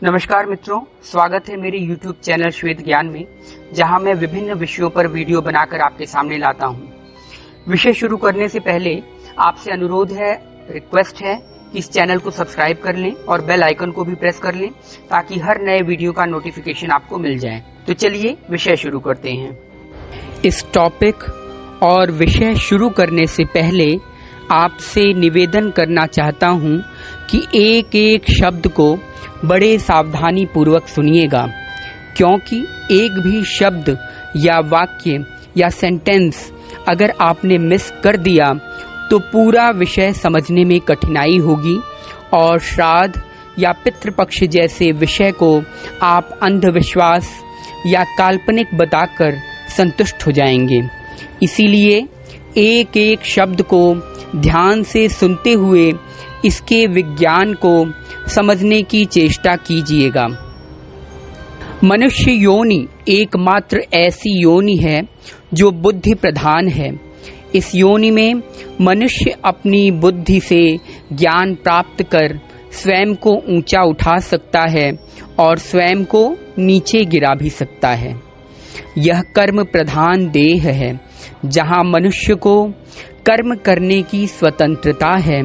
नमस्कार मित्रों, स्वागत है मेरे YouTube चैनल श्वेत ज्ञान में, जहां मैं विभिन्न विषयों पर वीडियो बनाकर आपके सामने लाता हूं। विषय शुरू करने से पहले आपसे अनुरोध है, रिक्वेस्ट है कि इस चैनल को सब्सक्राइब कर लें और बेल आइकन को भी प्रेस कर लें ताकि हर नए वीडियो का नोटिफिकेशन आपको मिल जाए। तो चलिए विषय शुरू करते हैं। इस टॉपिक और विषय शुरू करने से पहले आपसे निवेदन करना चाहता हूं कि एक एक शब्द को बड़े सावधानी पूर्वक सुनिएगा, क्योंकि एक भी शब्द या वाक्य या सेंटेंस अगर आपने मिस कर दिया तो पूरा विषय समझने में कठिनाई होगी और श्राद्ध या पितृपक्ष जैसे विषय को आप अंधविश्वास या काल्पनिक बताकर संतुष्ट हो जाएंगे। इसीलिए एक एक शब्द को ध्यान से सुनते हुए इसके विज्ञान को समझने की चेष्टा कीजिएगा। मनुष्य योनि एकमात्र ऐसी योनि है जो बुद्धि प्रधान है। इस योनि में मनुष्य अपनी बुद्धि से ज्ञान प्राप्त कर स्वयं को ऊंचा उठा सकता है और स्वयं को नीचे गिरा भी सकता है। यह कर्म प्रधान देह है, जहाँ मनुष्य को कर्म करने की स्वतंत्रता है।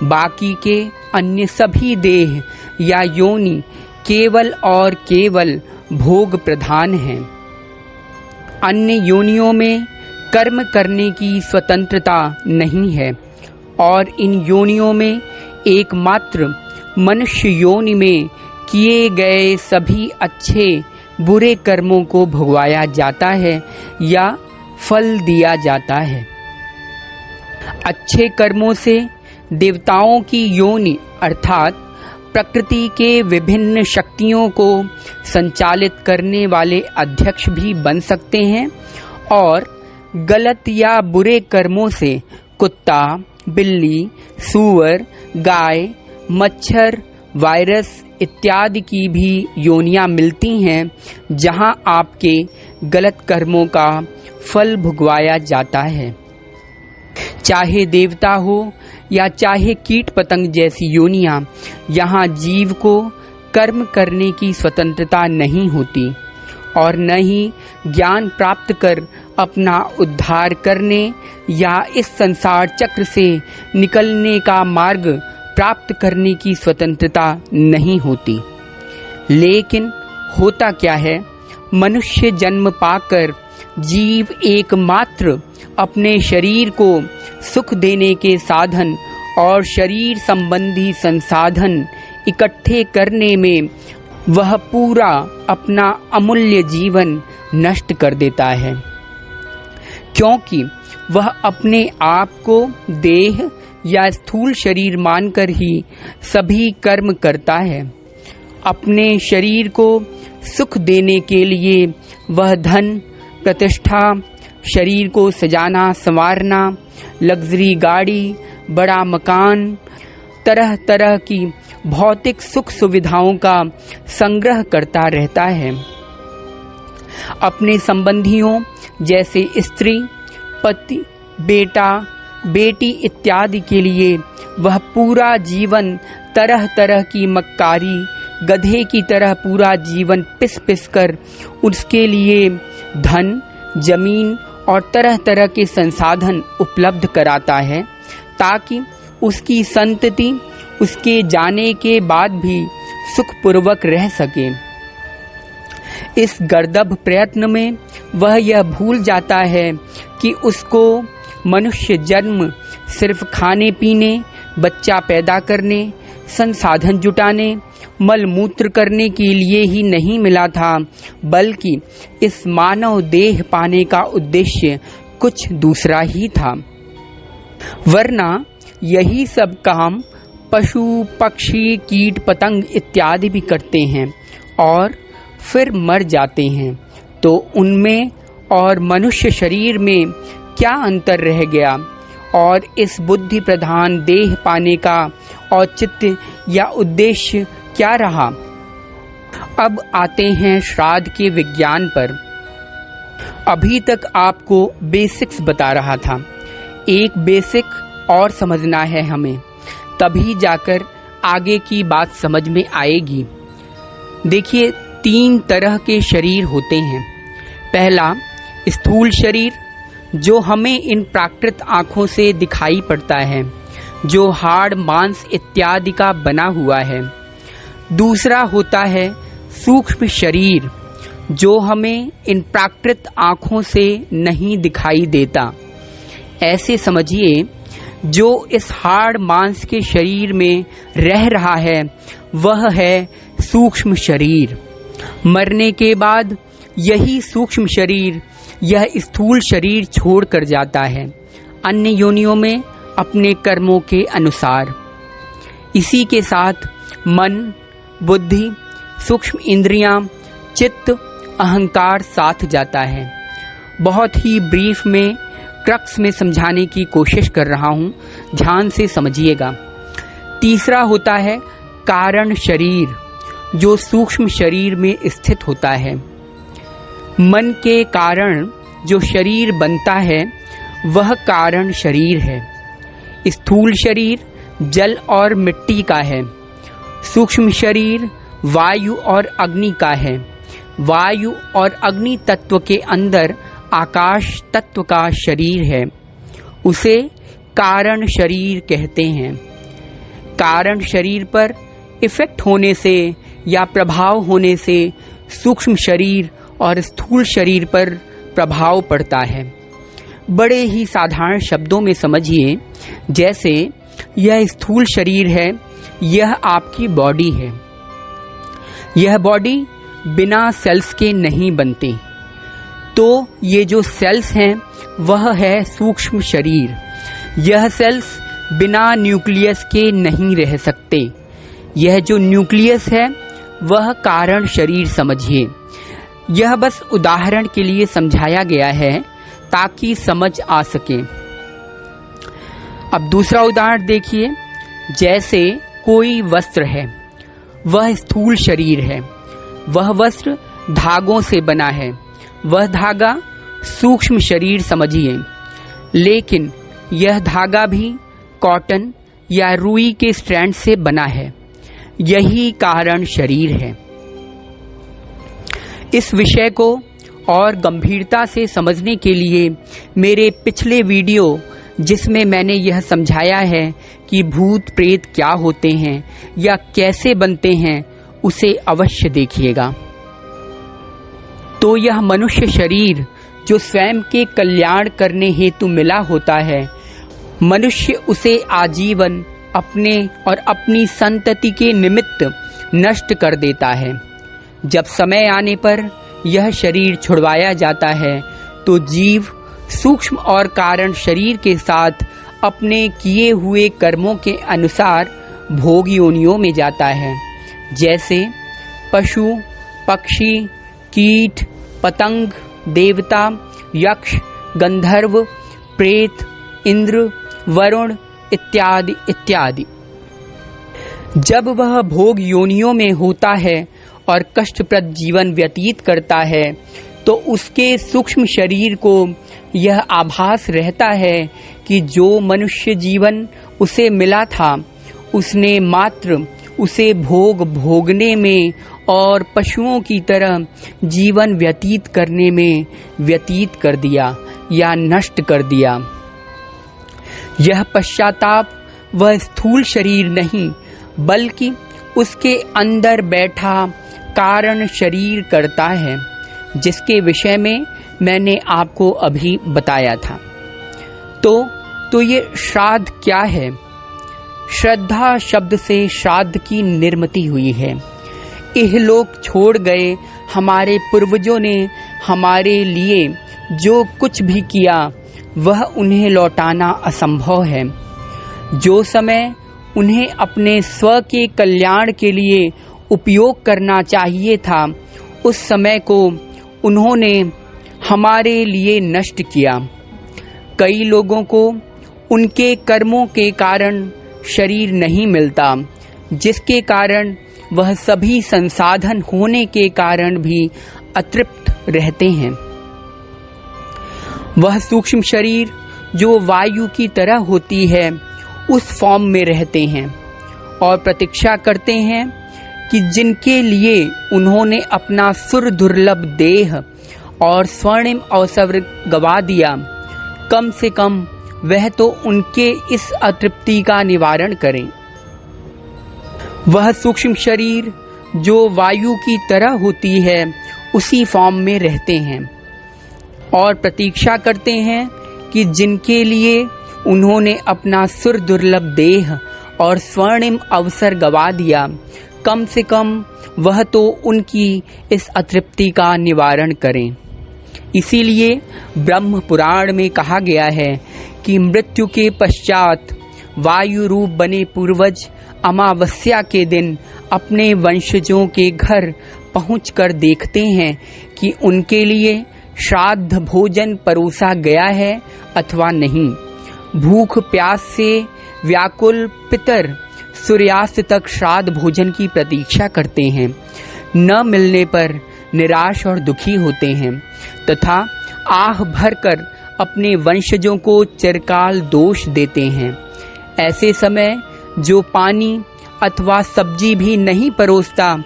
बाकी के अन्य सभी देह या योनि केवल और केवल भोग प्रधान हैं। अन्य योनियों में कर्म करने की स्वतंत्रता नहीं है और इन योनियों में एकमात्र मनुष्य योनि में किए गए सभी अच्छे बुरे कर्मों को भोगवाया जाता है या फल दिया जाता है। अच्छे कर्मों से देवताओं की योनि अर्थात प्रकृति के विभिन्न शक्तियों को संचालित करने वाले अध्यक्ष भी बन सकते हैं और गलत या बुरे कर्मों से कुत्ता, बिल्ली, सूअर, गाय, मच्छर, वायरस इत्यादि की भी योनियां मिलती हैं, जहां आपके गलत कर्मों का फल भुगवाया जाता है। चाहे देवता हो या चाहे कीट पतंग जैसी योनियां, यहाँ जीव को कर्म करने की स्वतंत्रता नहीं होती और न ही ज्ञान प्राप्त कर अपना उद्धार करने या इस संसार चक्र से निकलने का मार्ग प्राप्त करने की स्वतंत्रता नहीं होती। लेकिन होता क्या है, मनुष्य जन्म पाकर जीव एकमात्र अपने शरीर को सुख देने के साधन और शरीर संबंधी संसाधन इकट्ठे करने में वह पूरा अपना अमूल्य जीवन नष्ट कर देता है, क्योंकि वह अपने आप को देह या स्थूल शरीर मानकर ही सभी कर्म करता है। अपने शरीर को सुख देने के लिए वह धन, प्रतिष्ठा, शरीर को सजाना संवारना, लग्जरी गाड़ी, बड़ा मकान, तरह तरह की भौतिक सुख सुविधाओं का संग्रह करता रहता है। अपने संबंधियों जैसे स्त्री, पति, बेटा, बेटी इत्यादि के लिए वह पूरा जीवन तरह तरह की मक्कारी, गधे की तरह पूरा जीवन पिस पिस कर उसके लिए धन, जमीन और तरह तरह के संसाधन उपलब्ध कराता है, ताकि उसकी संतति उसके जाने के बाद भी सुखपूर्वक रह सके। इस गर्दभ प्रयत्न में वह यह भूल जाता है कि उसको मनुष्य जन्म सिर्फ खाने पीने, बच्चा पैदा करने, संसाधन जुटाने, मल मूत्र करने के लिए ही नहीं मिला था, बल्कि इस मानव देह पाने का उद्देश्य कुछ दूसरा ही था। वरना यही सब काम पशु, पक्षी, कीट पतंग इत्यादि भी करते हैं और फिर मर जाते हैं, तो उनमें और मनुष्य शरीर में क्या अंतर रह गया और इस बुद्धि प्रधान देह पाने का औचित्य या उद्देश्य क्या रहा। अब आते हैं श्राद्ध के विज्ञान पर। अभी तक आपको बेसिक्स बता रहा था, एक बेसिक और समझना है हमें, तभी जाकर आगे की बात समझ में आएगी। देखिए, 3 तरह के शरीर होते हैं। पहला स्थूल शरीर, जो हमें इन प्राकृत आँखों से दिखाई पड़ता है, जो हाड़ मांस इत्यादि का बना हुआ है। दूसरा होता है सूक्ष्म शरीर, जो हमें इन प्राकृत आँखों से नहीं दिखाई देता। ऐसे समझिए, जो इस हाड़ मांस के शरीर में रह रहा है वह है सूक्ष्म शरीर। मरने के बाद यही सूक्ष्म शरीर यह स्थूल शरीर छोड़कर जाता है अन्य योनियों में अपने कर्मों के अनुसार। इसी के साथ मन, बुद्धि, सूक्ष्म इंद्रियां, चित्त, अहंकार साथ जाता है। बहुत ही ब्रीफ में क्रक्स में समझाने की कोशिश कर रहा हूँ, ध्यान से समझिएगा। तीसरा होता है कारण शरीर, जो सूक्ष्म शरीर में स्थित होता है। मन के कारण जो शरीर बनता है वह कारण शरीर है। स्थूल शरीर जल और मिट्टी का है। सूक्ष्म शरीर वायु और अग्नि का है। वायु और अग्नि तत्व के अंदर आकाश तत्व का शरीर है, उसे कारण शरीर कहते हैं। कारण शरीर पर इफेक्ट होने से या प्रभाव होने से सूक्ष्म शरीर और स्थूल शरीर पर प्रभाव पड़ता है। बड़े ही साधारण शब्दों में समझिए, जैसे यह स्थूल शरीर है, यह आपकी बॉडी है। यह बॉडी बिना सेल्स के नहीं बनती, तो ये जो सेल्स हैं वह है सूक्ष्म शरीर। यह सेल्स बिना न्यूक्लियस के नहीं रह सकते। यह जो न्यूक्लियस है वह कारण शरीर समझिए। यह बस उदाहरण के लिए समझाया गया है ताकि समझ आ सके। अब दूसरा उदाहरण देखिए, जैसे कोई वस्त्र है, वह स्थूल शरीर है। वह वस्त्र धागों से बना है, वह धागा सूक्ष्म शरीर समझिए। लेकिन यह धागा भी कॉटन या रुई के स्ट्रैंड से बना है, यही कारण शरीर है। इस विषय को और गंभीरता से समझने के लिए मेरे पिछले वीडियो, जिसमें मैंने यह समझाया है कि भूत प्रेत क्या होते हैं या कैसे बनते हैं, उसे अवश्य देखिएगा। तो यह मनुष्य शरीर जो स्वयं के कल्याण करने हेतु मिला होता है, मनुष्य उसे आजीवन अपने और अपनी संतति के निमित्त नष्ट कर देता है। जब समय आने पर यह शरीर छुड़वाया जाता है तो जीव सूक्ष्म और कारण शरीर के साथ अपने किए हुए कर्मों के अनुसार भोग योनियों में जाता है। जैसे पशु, पक्षी, कीट, पतंग, देवता, यक्ष, गंधर्व, प्रेत, इंद्र, वरुण इत्यादि इत्यादि। जब वह भोग योनियों में होता है और कष्टप्रद जीवन व्यतीत करता है तो उसके सूक्ष्म शरीर को यह आभास रहता है कि जो मनुष्य जीवन उसे मिला था उसने मात्र उसे भोग भोगने में और पशुओं की तरह जीवन व्यतीत करने में व्यतीत कर दिया या नष्ट कर दिया। यह पश्चाताप वह स्थूल शरीर नहीं बल्कि उसके अंदर बैठा कारण शरीर करता है, जिसके विषय में मैंने आपको अभी बताया था। तो ये श्राद्ध क्या है? श्रद्धा शब्द से श्राद्ध की निर्मिति हुई है। इहलोक छोड़ गए हमारे पूर्वजों ने हमारे लिए जो कुछ भी किया वह उन्हें लौटाना असंभव है। जो समय उन्हें अपने स्व के कल्याण के लिए उपयोग करना चाहिए था, उस समय को उन्होंने हमारे लिए नष्ट किया। कई लोगों को उनके कर्मों के कारण शरीर नहीं मिलता, जिसके कारण वह सभी संसाधन होने के कारण भी अतृप्त रहते हैं। वह सूक्ष्म शरीर जो वायु की तरह होती है, उस फॉर्म में रहते हैं और प्रतीक्षा करते हैं कि जिनके लिए उन्होंने अपना सुर दुर्लभ देह और स्वर्णिम अवसर गवा दिया, कम से कम वह तो उनके इस अतृप्ति का निवारण करें। वह सूक्ष्म शरीर जो वायु की तरह होती है उसी फॉर्म में रहते हैं और प्रतीक्षा करते हैं कि जिनके लिए उन्होंने अपना सुर दुर्लभ देह और स्वर्णिम अवसर गवा दिया, कम से कम वह तो उनकी इस अतृप्ति का निवारण करें। इसीलिए ब्रह्म पुराण में कहा गया है कि मृत्यु के पश्चात वायु रूप बने पूर्वज अमावस्या के दिन अपने वंशजों के घर पहुंचकर देखते हैं कि उनके लिए श्राद्ध भोजन परोसा गया है अथवा नहीं। भूख प्यास से व्याकुल पितर सूर्यास्त तक श्राद्ध भोजन की प्रतीक्षा करते हैं। न मिलने पर निराश और दुखी होते हैं तथा आह भरकर अपने वंशजों को चिरकाल दोष देते हैं। ऐसे समय जो पानी अथवा सब्जी भी नहीं परोसता,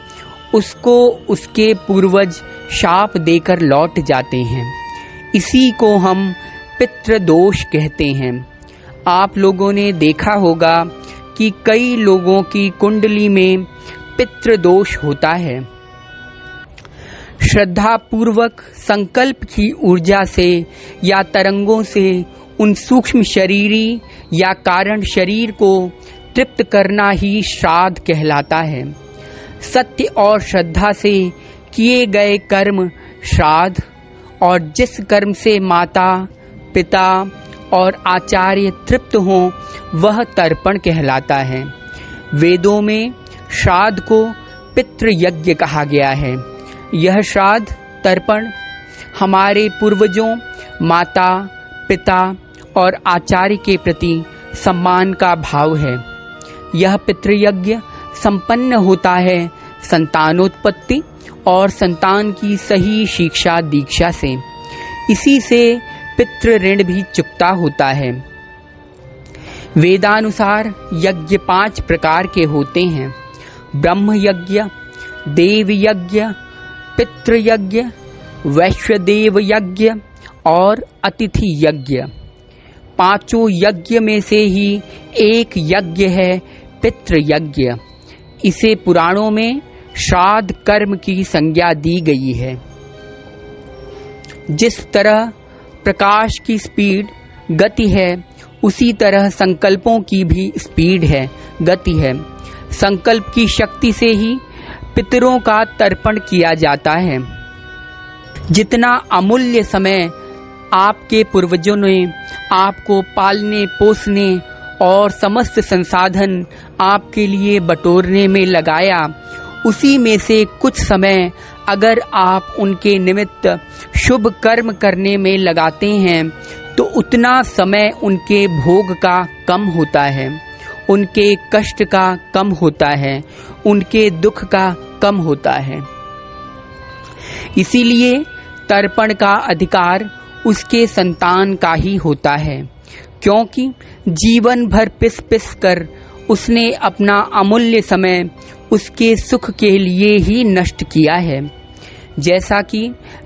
उसको उसके पूर्वज शाप देकर लौट जाते हैं। इसी को हम पितृदोष कहते हैं। आप लोगों ने देखा होगा कि कई लोगों की कुंडली में पितृदोष होता है। श्रद्धा पूर्वक संकल्प की ऊर्जा से या तरंगों से उन सूक्ष्म शरीरी या कारण शरीर को तृप्त करना ही श्राद्ध कहलाता है। सत्य और श्रद्धा से किए गए कर्म श्राद्ध, और जिस कर्म से माता पिता और आचार्य तृप्त हों वह तर्पण कहलाता है। वेदों में श्राद्ध को पितृयज्ञ कहा गया है। यह श्राद्ध तर्पण हमारे पूर्वजों, माता पिता और आचार्य के प्रति सम्मान का भाव है। यह पितृयज्ञ संपन्न होता है संतानोत्पत्ति और संतान की सही शिक्षा दीक्षा से। इसी से पितृ ऋण भी चुकता होता है। वेदानुसार यज्ञ 5 प्रकार के होते हैं: ब्रह्म यज्ञ, देव यज्ञ, पितृ यज्ञ, वैश्वदेव यज्ञ और अतिथि यज्ञ। 5 यज्ञ में से ही एक यज्ञ है पितृ यज्ञ। इसे पुराणों में श्राद्ध कर्म की संज्ञा दी गई है। जिस तरह प्रकाश की स्पीड गति है, उसी तरह संकल्पों की भी स्पीड है, गति है। संकल्प की शक्ति से ही पितरों का तर्पण किया जाता है। जितना अमूल्य समय आपके पूर्वजों ने आपको पालने पोसने और समस्त संसाधन आपके लिए बटोरने में लगाया, उसी में से कुछ समय अगर आप उनके निमित्त शुभ कर्म करने में लगाते हैं तो उतना समय उनके भोग का कम होता है, उनके कष्ट का कम होता है, उनके दुख का कम होता है। इसीलिए तर्पण का अधिकार उसके संतान का ही होता है, क्योंकि जीवन भर पिस पिस कर उसने अपना अमूल्य समय उसके सुख के लिए ही नष्ट किया है। जैसा कि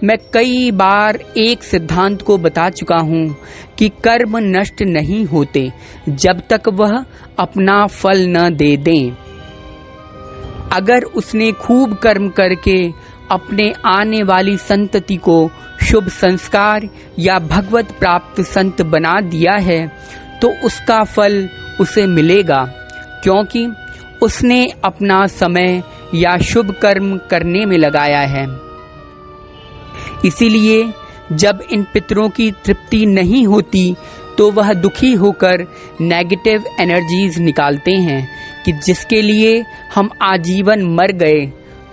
मैं कई बार एक सिद्धांत को बता चुका हूँ कि कर्म नष्ट नहीं होते जब तक वह अपना फल न दे दें। अगर उसने खूब कर्म करके अपने आने वाली संतति को शुभ संस्कार या भगवत प्राप्त संत बना दिया है तो उसका फल उसे मिलेगा, क्योंकि उसने अपना समय या शुभ कर्म करने में लगाया है। इसीलिए जब इन पितरों की तृप्ति नहीं होती तो वह दुखी होकर नेगेटिव एनर्जीज निकालते हैं कि जिसके लिए हम आजीवन मर गए,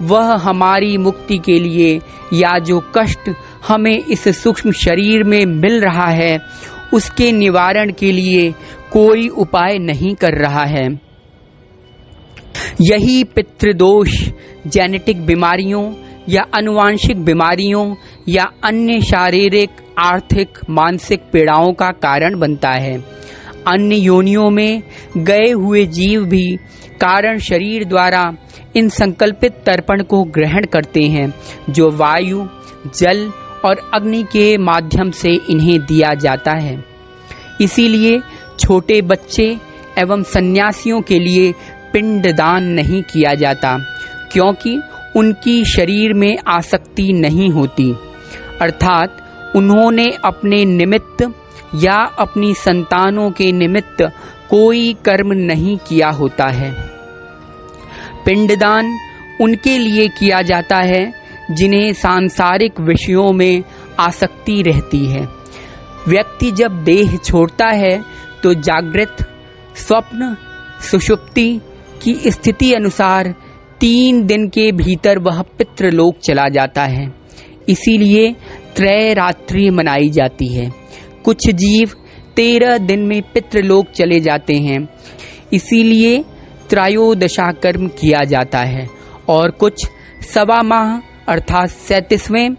वह हमारी मुक्ति के लिए या जो कष्ट हमें इस सूक्ष्म शरीर में मिल रहा है उसके निवारण के लिए कोई उपाय नहीं कर रहा है। यही पितृदोष जेनेटिक बीमारियों या आनुवांशिक बीमारियों या अन्य शारीरिक, आर्थिक, मानसिक पीड़ाओं का कारण बनता है। अन्य योनियों में गए हुए जीव भी कारण शरीर द्वारा इन संकल्पित तर्पण को ग्रहण करते हैं जो वायु, जल और अग्नि के माध्यम से इन्हें दिया जाता है। इसीलिए छोटे बच्चे एवं सन्यासियों के लिए पिंडदान नहीं किया जाता, क्योंकि उनकी शरीर में आसक्ति नहीं होती, अर्थात उन्होंने अपने निमित्त या अपनी संतानों के निमित्त कोई कर्म नहीं किया होता है। पिंडदान उनके लिए किया जाता है जिन्हें सांसारिक विषयों में आसक्ति रहती है। व्यक्ति जब देह छोड़ता है तो जागृत, स्वप्न, सुषुप्ति की स्थिति अनुसार 3 दिन के भीतर वह पितृलोक चला जाता है। इसीलिए त्रैरात्रि मनाई जाती है। कुछ जीव 13 दिन में पितृलोक चले जाते हैं, इसीलिए त्रयोदशा कर्म किया जाता है, और कुछ 1.25 माह अर्थात 37वें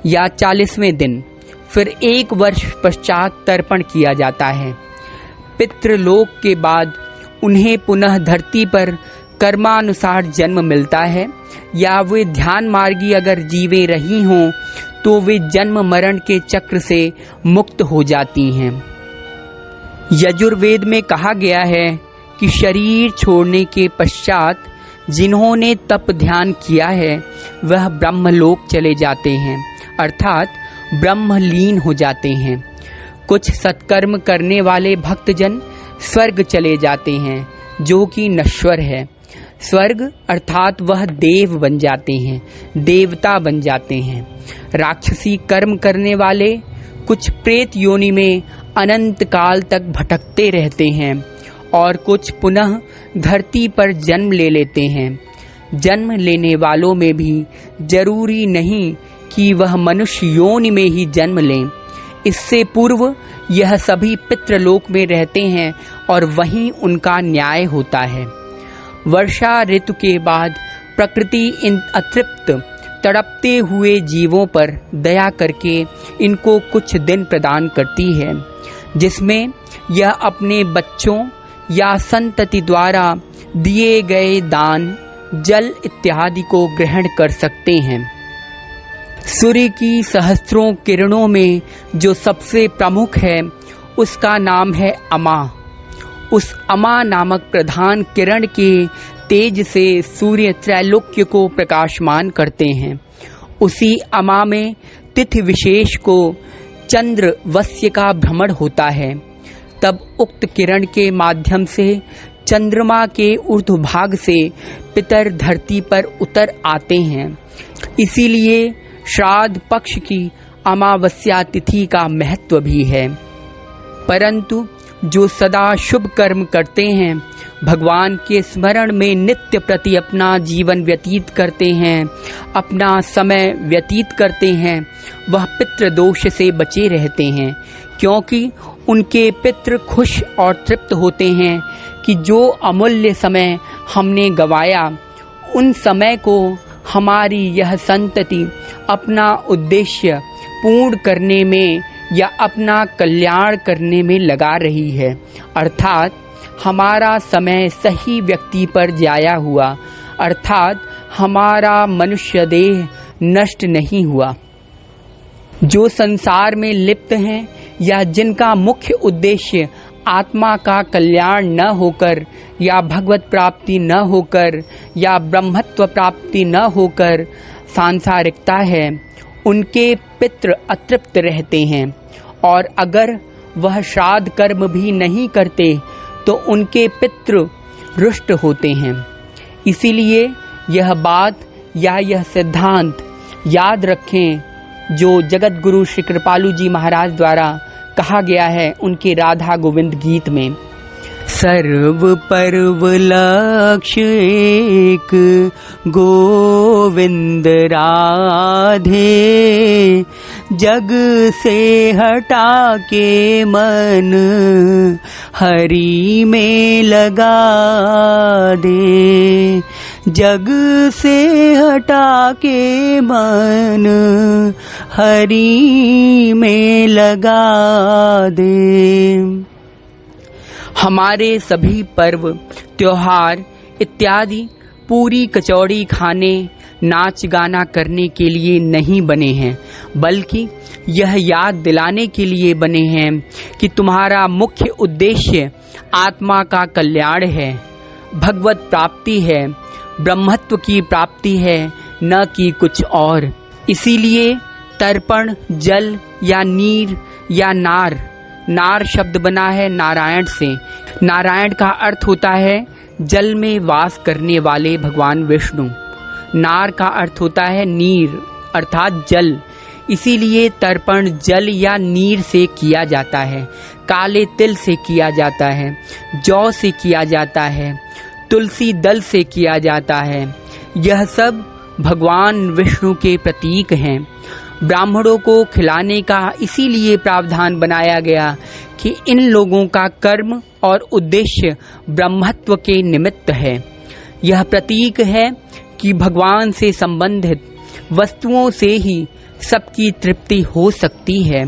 या 40वें दिन, फिर 1 वर्ष पश्चात तर्पण किया जाता है। पितृलोक के बाद उन्हें पुनः धरती पर कर्मानुसार जन्म मिलता है, या वे ध्यान मार्गी अगर जीवे रही हों तो वे जन्म मरण के चक्र से मुक्त हो जाती हैं। यजुर्वेद में कहा गया है कि शरीर छोड़ने के पश्चात जिन्होंने तप ध्यान किया है वह ब्रह्मलोक चले जाते हैं, अर्थात ब्रह्मलीन हो जाते हैं। कुछ सत्कर्म करने वाले भक्तजन स्वर्ग चले जाते हैं, जो कि नश्वर है। स्वर्ग अर्थात वह देव बन जाते हैं, देवता बन जाते हैं। राक्षसी कर्म करने वाले कुछ प्रेत योनि में अनंत काल तक भटकते रहते हैं, और कुछ पुनः धरती पर जन्म ले लेते हैं। जन्म लेने वालों में भी जरूरी नहीं कि वह मनुष्य योनि में ही जन्म लें। इससे पूर्व यह सभी पितृलोक में रहते हैं और वहीं उनका न्याय होता है। वर्षा ऋतु के बाद प्रकृति इन अतृप्त तड़पते हुए जीवों पर दया करके इनको कुछ दिन प्रदान करती है, जिसमें यह अपने बच्चों या संतति द्वारा दिए गए दान, जल इत्यादि को ग्रहण कर सकते हैं। सूर्य की सहस्त्रों किरणों में जो सबसे प्रमुख है उसका नाम है अमा। उस अमा नामक प्रधान किरण के तेज से सूर्य त्रैलोक्य को प्रकाशमान करते हैं। उसी अमा में तिथि विशेष को चंद्र वस्य का भ्रमण होता है। तब उक्त किरण के माध्यम से चंद्रमा के ऊर्ध्वभाग से पितर धरती पर उतर आते हैं। इसीलिए श्राद्ध पक्ष की अमावस्या तिथि का महत्व भी है। परंतु जो सदा शुभ कर्म करते हैं, भगवान के स्मरण में नित्य प्रति अपना जीवन व्यतीत करते हैं, अपना समय व्यतीत करते हैं, वह पितृ दोष से बचे रहते हैं, क्योंकि उनके पितृ खुश और तृप्त होते हैं कि जो अमूल्य समय हमने गंवाया, उन समय को हमारी यह संतति अपना उद्देश्य पूर्ण करने में या अपना कल्याण करने में लगा रही है, अर्थात हमारा समय सही व्यक्ति पर जाया हुआ, अर्थात हमारा मनुष्य देह नष्ट नहीं हुआ। जो संसार में लिप्त हैं या जिनका मुख्य उद्देश्य आत्मा का कल्याण न होकर या भगवत प्राप्ति न होकर या ब्रह्मत्व प्राप्ति न होकर सांसारिकता है, उनके पितृ अतृप्त रहते हैं, और अगर वह श्राद्ध कर्म भी नहीं करते तो उनके पितृ रुष्ट होते हैं। इसीलिए यह बात या यह सिद्धांत याद रखें जो जगत गुरु श्री कृपालु जी महाराज द्वारा कहा गया है उनके राधा गोविंद गीत में। सर्व पर्व लक्ष्य एक गोविंद राधे, जग से हटा के मन हरि में लगा दे, जग से हटा के मन हरि में लगा दे। हमारे सभी पर्व, त्योहार इत्यादि पूरी कचौड़ी खाने, नाच गाना करने के लिए नहीं बने हैं, बल्कि यह याद दिलाने के लिए बने हैं कि तुम्हारा मुख्य उद्देश्य आत्मा का कल्याण है, भगवत प्राप्ति है, ब्रह्मत्व की प्राप्ति है, न कि कुछ और। इसीलिए तर्पण जल या नीर या नार, नार शब्द बना है नारायण से। नारायण का अर्थ होता है जल में वास करने वाले भगवान विष्णु। नार का अर्थ होता है नीर अर्थात जल। इसीलिए तर्पण जल या नीर से किया जाता है, काले तिल से किया जाता है, जौ से किया जाता है, तुलसी दल से किया जाता है। यह सब भगवान विष्णु के प्रतीक हैं। ब्राह्मणों को खिलाने का इसीलिए प्रावधान बनाया गया कि इन लोगों का कर्म और उद्देश्य ब्रह्मत्व के निमित्त है। यह प्रतीक है कि भगवान से संबंधित वस्तुओं से ही सबकी तृप्ति हो सकती है।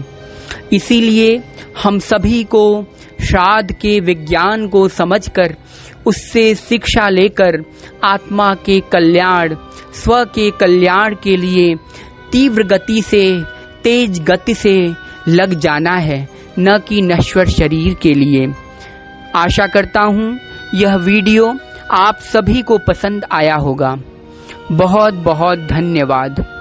इसीलिए हम सभी को श्राद्ध के विज्ञान को समझकर उससे शिक्षा लेकर आत्मा के कल्याण, स्व के कल्याण के लिए तीव्र गति से, तेज गति से लग जाना है, न कि नश्वर शरीर के लिए। आशा करता हूँ यह वीडियो आप सभी को पसंद आया होगा। बहुत बहुत धन्यवाद।